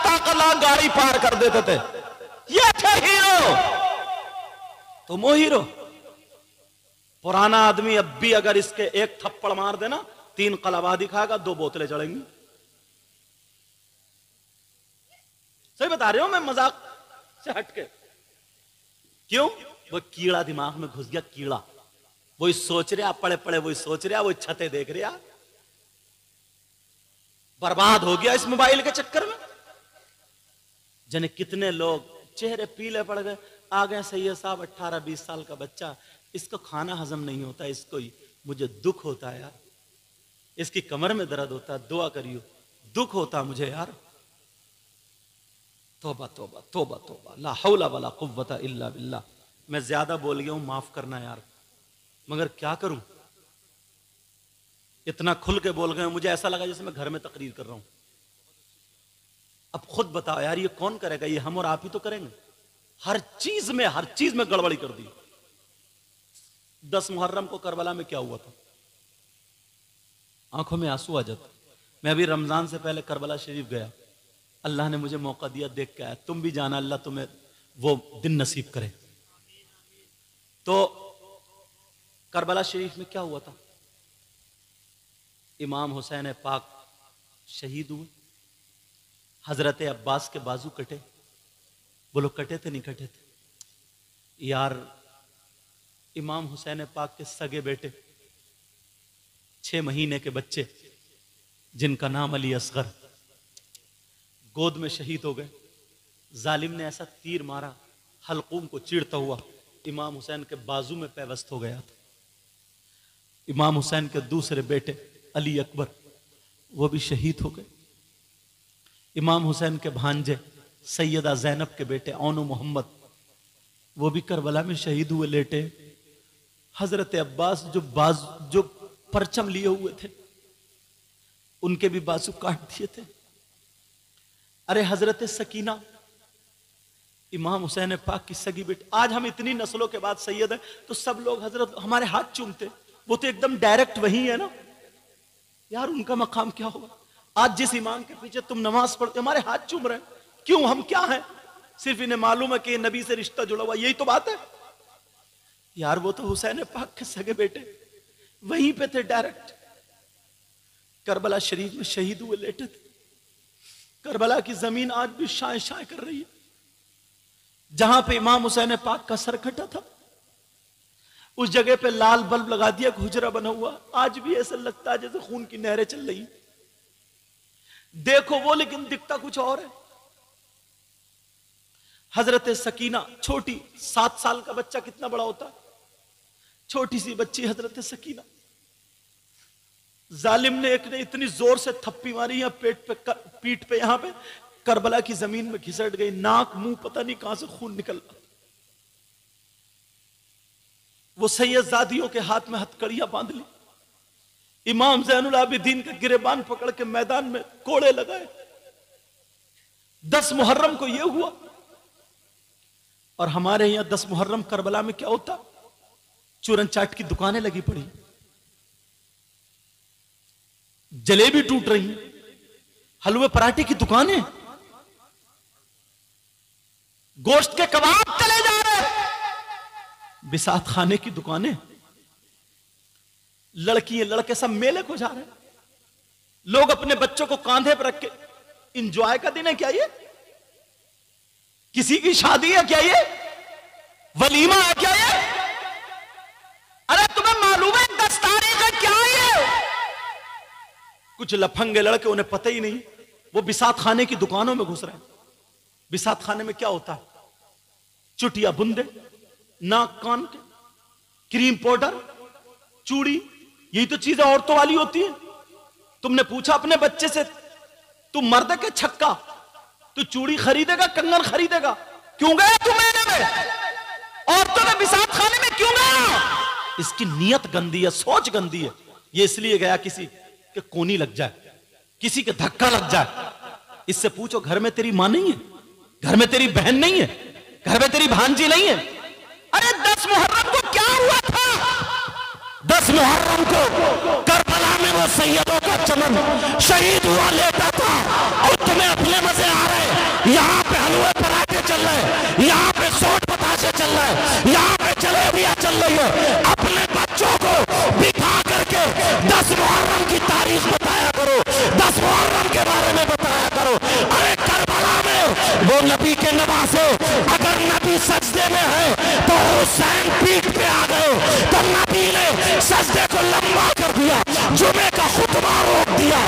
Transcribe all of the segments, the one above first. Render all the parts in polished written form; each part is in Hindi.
ताकला गाड़ी पार कर देते थे। ये थे हीरो। तुम वो हीरो। पुराना आदमी अब भी अगर इसके एक थप्पड़ मार देना 3 कलावा दिखाएगा, 2 बोतलें चढ़ेंगी। सही बता रहे हो मैं, मजाक से हटके। क्यों? वो कीड़ा दिमाग में घुस गया, कीड़ा। वही सोच रहा, पड़े पड़े वही सोच रहा, वही छते देख रहा, बर्बाद हो गया इस मोबाइल के चक्कर में। जने कितने लोग चेहरे पीले पड़ गए। आ गए सैयद साहब, 18-20 साल का बच्चा, इसको खाना हजम नहीं होता, इसको ही मुझे दुख होता है यार, इसकी कमर में दर्द होता है, दुआ करियो, दुख होता मुझे यार। तौबा तौबा तौबा तौबा, ला हौला वला कुव्वता इल्ला बिल्लाह। मैं ज्यादा बोल गया हूं, माफ करना यार, मगर क्या करूं, इतना खुल के बोल गए, मुझे ऐसा लगा जैसे मैं घर में तकरीर कर रहा हूं। अब खुद बताओ यार, ये कौन करेगा? ये हम और आप ही तो करेंगे। हर चीज में गड़बड़ी कर दी। 10 मुहर्रम को करबला में क्या हुआ था? आंखों में आंसू आ जाता। मैं अभी रमजान से पहले करबला शरीफ गया, अल्लाह ने मुझे मौका दिया, देख के आया। तुम भी जाना, अल्लाह तुम्हें वो दिन नसीब करे। तो करबला शरीफ में क्या हुआ था? इमाम हुसैन पाक शहीद हुए, हजरत अब्बास के बाजू कटे। बोलो कटे थे नहीं कटे थे यार? इमाम हुसैन पाक के सगे बेटे, 6 महीने के बच्चे जिनका नाम अली असगर, गोद में शहीद हो गए। जालिम ने ऐसा तीर मारा, हलकूम को चीरता हुआ इमाम हुसैन के बाजू में पैवस्त हो गया था। इमाम हुसैन के दूसरे बेटे अली अकबर, वो भी शहीद हो गए। इमाम हुसैन के भांजे सैयदा जैनब के बेटे औनु मोहम्मद, वो भी करबला में शहीद हुए, लेटे। हजरत अब्बास जो परचम लिए हुए थे, उनके भी बाजू काट दिए थे। अरे हजरत सकीना, इमाम हुसैन पाक की सगी बेटी। आज हम इतनी नस्लों के बाद सैयद हैं, तो सब लोग हजरत हमारे हाथ चूमते, वो तो एकदम डायरेक्ट वही है ना यार, उनका मकाम क्या होगा? आज जिस इमाम के पीछे तुम नमाज पढ़ते, हमारे हाथ चूम रहे हैं, क्यों? हम क्या हैं? सिर्फ इन्हें मालूम है कि नबी से रिश्ता जुड़ा हुआ, यही तो बात है यार। वो तो हुसैन पाक के सगे बेटे वहीं पे थे, डायरेक्ट करबला शरीफ में शहीद हुए, लेटे थे। करबला की जमीन आज भी शाय शाय कर रही है। जहां पे इमाम हुसैन पाक का सर कटा था, उस जगह पे लाल बल्ब लगा दिया, हुजरा बना हुआ। आज भी ऐसा लगता है जैसे खून की नहरें चल रही। देखो वो, लेकिन दिखता कुछ और है। हजरत सकीना, छोटी 7 साल का बच्चा कितना बड़ा होता है? छोटी सी बच्ची हजरत सकीना, जालिम ने एक ने इतनी जोर से थप्पी मारी, यहाँ पीठ पे यहां पे, करबला की जमीन में घिसट गई। नाक मुंह पता नहीं कहां से खून निकल रहा। वो सैयदजादियों के हाथ में हथकड़ियां बांध ली। इमाम ज़ैनुल आबिदीन का गिरेबान पकड़ के मैदान में कोड़े लगाए। 10 मुहर्रम को यह हुआ। और हमारे यहां 10 मुहर्रम करबला में क्या होता? चूरन चाट की दुकानें लगी पड़ी, जलेबी टूट रही, हलवे पराठे की दुकानें, गोश्त के कबाब चले जा रहे, बिसात खाने की दुकानें, लड़कियां लड़के सब मेले को जा रहे हैं। लोग अपने बच्चों को कांधे पर रख के, इंजॉय का दिन है क्या ये? किसी की शादी है क्या ये? वलीमा है क्या ये? अरे तुम्हें मालूम है 10 तारीख है क्या ये? कुछ लफंगे लड़के, उन्हें पता ही नहीं, वो बिसात खाने की दुकानों में घुस रहे हैं। बिसात खाने में क्या होता है? चुटिया बुंदे, नाक कान के, क्रीम पाउडर, चूड़ी, यही तो चीजें औरतों वाली होती है। तुमने पूछा अपने बच्चे से, तू मर्द के छक्का, तू चूड़ी खरीदेगा, कंगन खरीदेगा? क्यों गया तू मेले में? औरतों में बिसात खाने में क्यों गया? इसकी नीयत गंदी है, सोच गंदी है। ये इसलिए गया किसी के कोनी लग जाए, किसी के धक्का लग जाए। इससे पूछो घर में तेरी मां नहीं है, घर में तेरी बहन नहीं है, घर में तेरी भांजी नहीं है? अरे 10 मुहर्रम को क्या हुआ था? 10 मुहर्रम को करबला में वो सैयदों का चमन शहीद हुआ लेटा था, और तुम्हें अपने मजे आ रहे। यहाँ पे हलवे पराठे चल रहे, यहाँ पे सोट बताशे चल रहे, यहाँ पे जलेबियां चल रही है। अपने बच्चों को बिठा करके 10 मुहर्रम की तारीख बताया करो, 10 मुहर्रम के बारे में बताया करो। अरे करबला में वो नबी के नवासे, अगर नबी सजदे में है तो हुसैन पीठ पे आ गए, तो नबी ने सजदे को लंबा कर दिया, जुमे का खुतबा रोक दिया।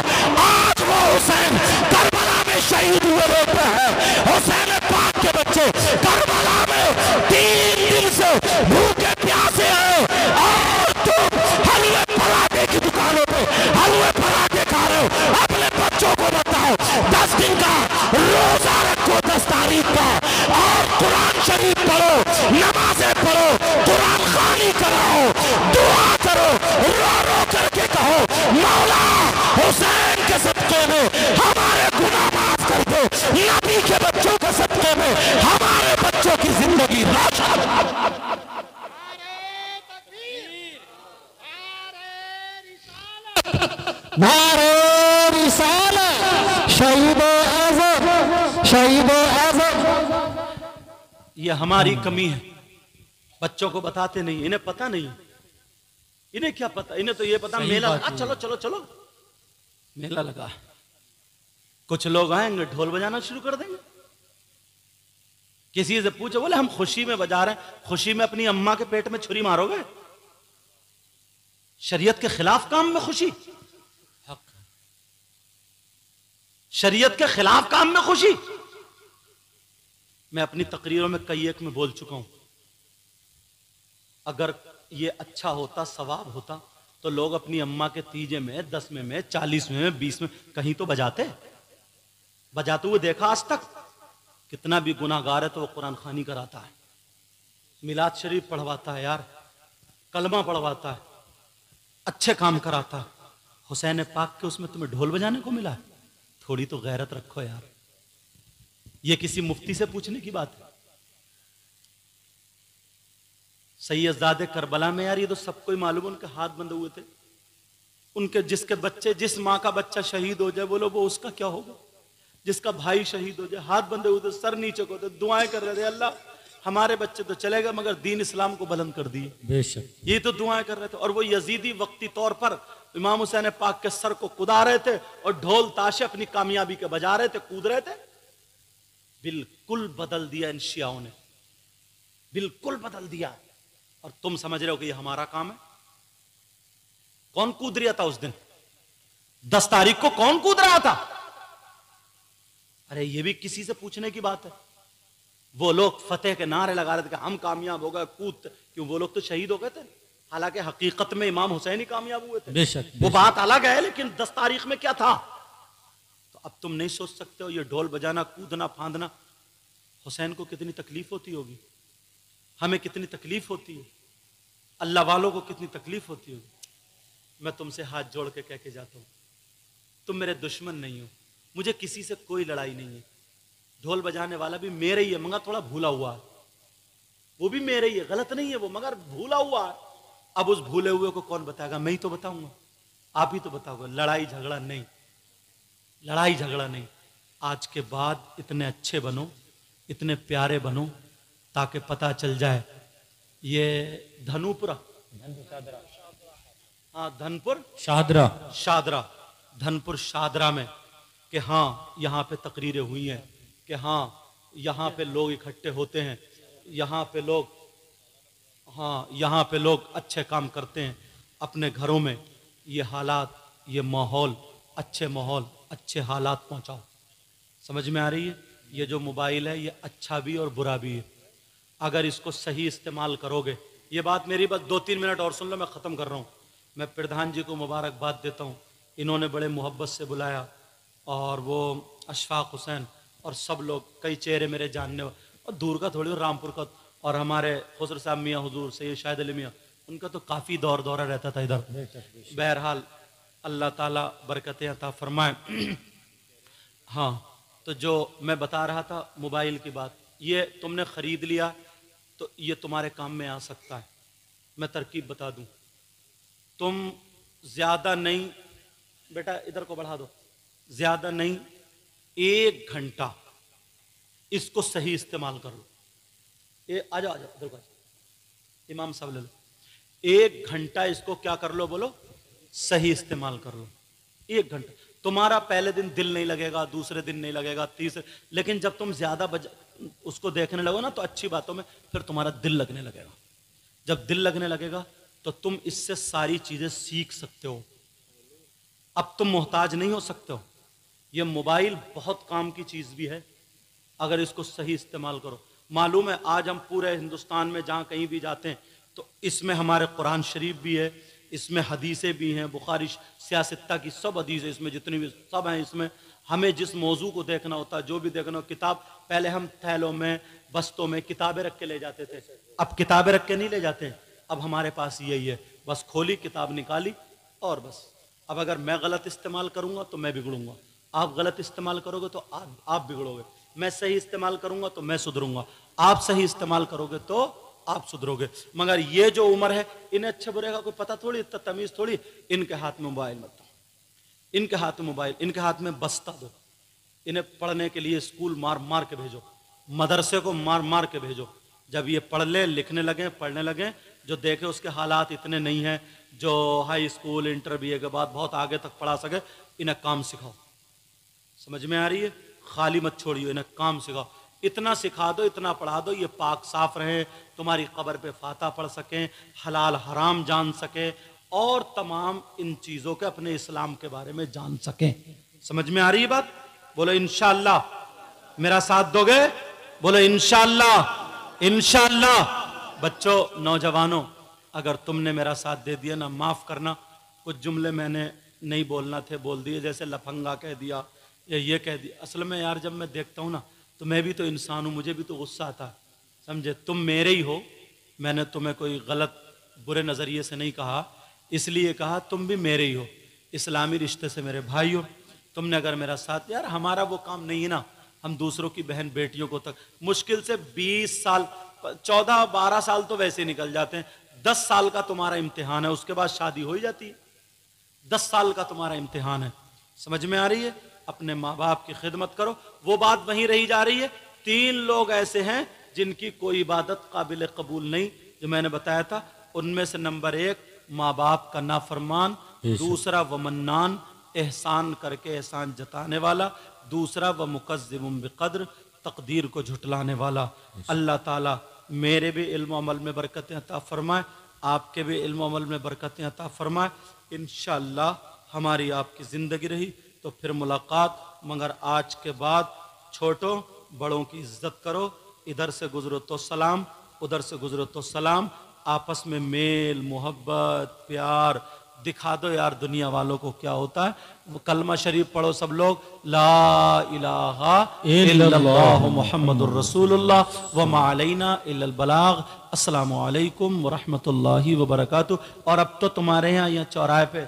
आज वो हुसैन करबला में शहीद हुए रोते हैं। हुसैन पाक के बच्चे करबला में 3 दिन से भूखे प्यासे हैं, और तुम हलवे पराठे की दुकानों पे हलवे पराठे खा रहे हो। अपने बच्चों को बताओ 10 दिन का रोजा रखो, 10 तारीख का, और कुरान शरीफ पढ़ो, नमाजें पढ़ो, कुरान खानी कराओ, दुआ करो, रो रो करके कहो मौला हुसैन के सदके में हमारे गुनाह माफ कर दो, नबी के बच्चों के सदके में हमारे बच्चों की जिंदगी रोशन। नारे रिसालत, शहीदो आज़म, शहीदो आज़म। ये हमारी कमी है, बच्चों को बताते नहीं, इन्हें पता नहीं। इन्हें क्या पता, इन्हें तो ये पता मेला लगा, चलो चलो चलो मेला लगा, कुछ लोग आएंगे ढोल बजाना शुरू कर देंगे। किसी से पूछो, बोले हम खुशी में बजा रहे हैं। खुशी में अपनी अम्मा के पेट में छुरी मारोगे? शरीयत के खिलाफ काम में खुशी, शरीयत के खिलाफ काम में खुशी। मैं अपनी तकरीरों में कई एक में बोल चुका हूं, अगर ये अच्छा होता, सवाब होता, तो लोग अपनी अम्मा के तीजे में, 10वें में, 40वें में, 20 में कहीं तो बजाते हुए देखा आज तक? कितना भी गुनाहगार है तो वो कुरान खानी कराता है, मिलाद शरीफ पढ़वाता है, यार कलमा पढ़वाता है, अच्छे काम कराता है। हुसैन पाक के उसमें तुम्हें ढोल बजाने को मिला है? थोड़ी तो गैरत रखो यार। ये किसी मुफ्ती से पूछने की बात है? सैयदजादे करबला में, यार ये तो सबको ही मालूम, उनके हाथ बंधे हुए थे। उनके जिसके बच्चे, जिस माँ का बच्चा शहीद हो जाए, बोलो वो उसका क्या होगा? जिसका भाई शहीद हो जाए, हाथ बंधे हुए थे, सर नीचे को थे, दुआएं कर रहे थे, अल्लाह हमारे बच्चे तो चले गए मगर दीन इस्लाम को बुलंद कर दिए। बेशक ये तो दुआएं कर रहे थे। और वो यजीदी वक्ती तौर पर इमाम हुसैन पाक के सर को कुदा रहे थे और ढोल ताशे अपनी कामयाबी के बजा रहे थे, कूद रहे थे। बिल्कुल बदल दिया इन शियाओं ने, बिल्कुल बदल दिया। और तुम समझ रहे हो कि ये हमारा काम है? कौन कूद रहा था उस दिन? 10 तारीख को कौन कूद रहा था? अरे ये भी किसी से पूछने की बात है। वो लोग फतेह के नारे लगा रहे थे कि हम कामयाब हो गए, कूद, क्यों? वो लोग तो शहीद हो गए थे, हालांकि हकीकत में इमाम हुसैन ही कामयाब हुए थे। बेशक, वो बात अलग है, लेकिन 10 तारीख में क्या था? तो अब तुम नहीं सोच सकते हो ये ढोल बजाना, कूदना फांदना, हुसैन को कितनी तकलीफ होती होगी, हमें कितनी तकलीफ होती है, अल्लाह वालों को कितनी तकलीफ होती होगी। मैं तुमसे हाथ जोड़ के कह के जाता हूं, तुम मेरे दुश्मन नहीं हो, मुझे किसी से कोई लड़ाई नहीं है। ढोल बजाने वाला भी मेरे ही है, मगर थोड़ा भूला हुआ है, वो भी मेरे ही है, गलत नहीं है वो, मगर भूला हुआ है। अब उस भूले हुए को कौन बताएगा? मैं ही तो बताऊंगा, आप ही तो बताओगे। लड़ाई झगड़ा नहीं, लड़ाई झगड़ा नहीं। आज के बाद इतने अच्छे बनो, इतने प्यारे बनो, ताकि पता चल जाए ये धनुपुरा, हाँ धनपुर शादरा, शादरा धनपुर शादरा में, कि हाँ यहाँ पे तकरीरें हुई हैं, कि हाँ यहाँ पे लोग इकट्ठे होते हैं, यहाँ पे लोग, हाँ यहाँ पे लोग अच्छे काम करते हैं अपने घरों में। ये हालात, ये माहौल, अच्छे माहौल, अच्छे हालात पहुँचाओ। समझ में आ रही है? ये जो मोबाइल है ये अच्छा भी और बुरा भी है, अगर इसको सही इस्तेमाल करोगे। ये बात मेरी बस 2-3 मिनट और सुन लो, मैं ख़त्म कर रहा हूँ। मैं प्रधान जी को मुबारकबाद देता हूँ, इन्होंने बड़े मोहब्बत से बुलाया, और वो अशफाक हुसैन और सब लोग, कई चेहरे मेरे जानने, और दूर का थोड़ी, रामपुर का, और हमारे खुसर साहब मियाँ हुजूर सैयद शाहिद अली मियाँ, उनका तो काफ़ी दौरा रहता था इधर। बहरहाल अल्लाह ताला बरकतें अता फरमाए। हाँ, तो जो मैं बता रहा था मोबाइल की बात, ये तुमने ख़रीद लिया तो ये तुम्हारे काम में आ सकता है। मैं तरकीब बता दूं, तुम ज्यादा नहीं बेटा, इधर को बढ़ा दो, ज्यादा नहीं 1 घंटा इसको सही इस्तेमाल कर लो। आ जाओ इधर को, इमाम साहब ले लो। 1 घंटा इसको क्या कर लो, बोलो सही इस्तेमाल कर लो। 1 घंटा तुम्हारा पहले दिन दिल नहीं लगेगा, दूसरे दिन नहीं लगेगा, तीसरे, लेकिन जब तुम ज्यादा उसको देखने लगो ना तो अच्छी बातों में फिर तुम्हारा दिल लगने लगेगा। जब दिल लगने लगेगा तो तुम इससे सारी चीजें सीख सकते हो। अब तुम मोहताज नहीं हो सकते हो। ये मोबाइल बहुत काम की चीज भी है अगर इसको सही इस्तेमाल करो। मालूम है आज हम पूरे हिंदुस्तान में जहां कहीं भी जाते हैं तो इसमें हमारे कुरान शरीफ भी है, इसमें हदीसें भी हैं, बुखारी सियासत्ता की सब हदीसें इसमें जितनी भी सब हैं इसमें। हमें जिस मौजू को देखना होता है, जो भी देखना हो, किताब, पहले हम थैलों में बस्तों में किताबें रख के ले जाते थे, अब किताबें रख के नहीं ले जाते हैं। अब हमारे पास यही है, बस खोली किताब निकाली और बस। अब अगर मैं गलत इस्तेमाल करूंगा तो मैं बिगड़ूंगा, आप गलत इस्तेमाल करोगे तो आप बिगड़ोगे। मैं सही इस्तेमाल करूंगा तो मैं सुधरूंगा, आप सही इस्तेमाल करोगे तो आप सुधरोगे। मगर ये जो उम्र है, इन्हें अच्छे बुरे का कोई पता थोड़ी, इतना तमीज थोड़ी। इनके हाथ में मोबाइल मत दो, इनके हाथ में मोबाइल, इनके हाथ में बस्ता दो। इन्हें पढ़ने के लिए स्कूल मार मार के भेजो, मदरसे को मार मार के भेजो। जब ये पढ़ ले, लिखने लगे, पढ़ने लगे, जो देखे उसके हालात इतने नहीं हैं जो हाई स्कूल इंटर BA के बाद बहुत आगे तक पढ़ा सके, इन्हें काम सिखाओ। समझ में आ रही है? खाली मत छोड़िए, इन्हें काम सिखाओ। इतना सिखा दो, इतना पढ़ा दो, ये पाक साफ रहे, तुम्हारी कब्र पे फाता पढ़ सकें, हलाल हराम जान सके और तमाम इन चीजों के अपने इस्लाम के बारे में जान सकें। समझ में आ रही है बात? बोलो इंशाअल्लाह। मेरा साथ दोगे? बोलो इंशाअल्लाह। इंशाअल्लाह। बच्चों, नौजवानों, अगर तुमने मेरा साथ दे दिया ना, माफ करना, कुछ जुमले मैंने नहीं बोलना थे बोल दिए, जैसे लफंगा कह दिया या ये कह दिया। असल में यार जब मैं देखता हूँ ना तो मैं भी तो इंसान हूँ, मुझे भी तो गुस्सा आता है, समझे? तुम मेरे ही हो, मैंने तुम्हें कोई गलत बुरे नज़रिए से नहीं कहा, इसलिए कहा तुम भी मेरे ही हो, इस्लामी रिश्ते से मेरे भाई हो। तुमने अगर मेरा साथ, यार हमारा वो काम नहीं है ना, हम दूसरों की बहन बेटियों को तक मुश्किल से 20 साल 14-12 साल तो वैसे निकल जाते हैं। 10 साल का तुम्हारा इम्तिहान है, उसके बाद शादी हो ही जाती है। 10 साल का तुम्हारा इम्तिहान है। समझ में आ रही है? अपने माँ बाप की खिदमत करो। वो बात वहीं रही जा रही है। 3 लोग ऐसे हैं जिनकी कोई इबादत काबिल कबूल नहीं, जो मैंने बताया था। उनमें से नंबर 1 माँ बाप का नाफरमान, दूसरा व मन्नान, एहसान करके एहसान जताने वाला, दूसरा व मुकज़्ज़िबुन बिक़द्र, तकदीर को झुटलाने वाला। अल्लाह ताला मेरे भी इल्म अमल में बरकतें अता फरमाए, आपके भी इल्म अमल में बरकतें अता फरमाए। इंशाअल्लाह हमारी आपकी ज़िंदगी रही तो फिर मुलाकात। मगर आज के बाद छोटों बड़ों की इज्जत करो, इधर से गुजरो तो सलाम, उधर से गुजरो तो सलाम। आपस में मेल मोहब्बत प्यार दिखा दो यार, दुनिया वालों को क्या होता है। कलमा शरीफ पढ़ो सब लोग, ला इलाहा इल्लल्लाह मुहम्मदुर रसूलुल्लाह व मा अलैना इल्लल बलाग। अस्सलामु अलैकुम व रहमतुल्लाहि व बरकातुहू। और अब तो तुम्हारे यहाँ चौराहे पे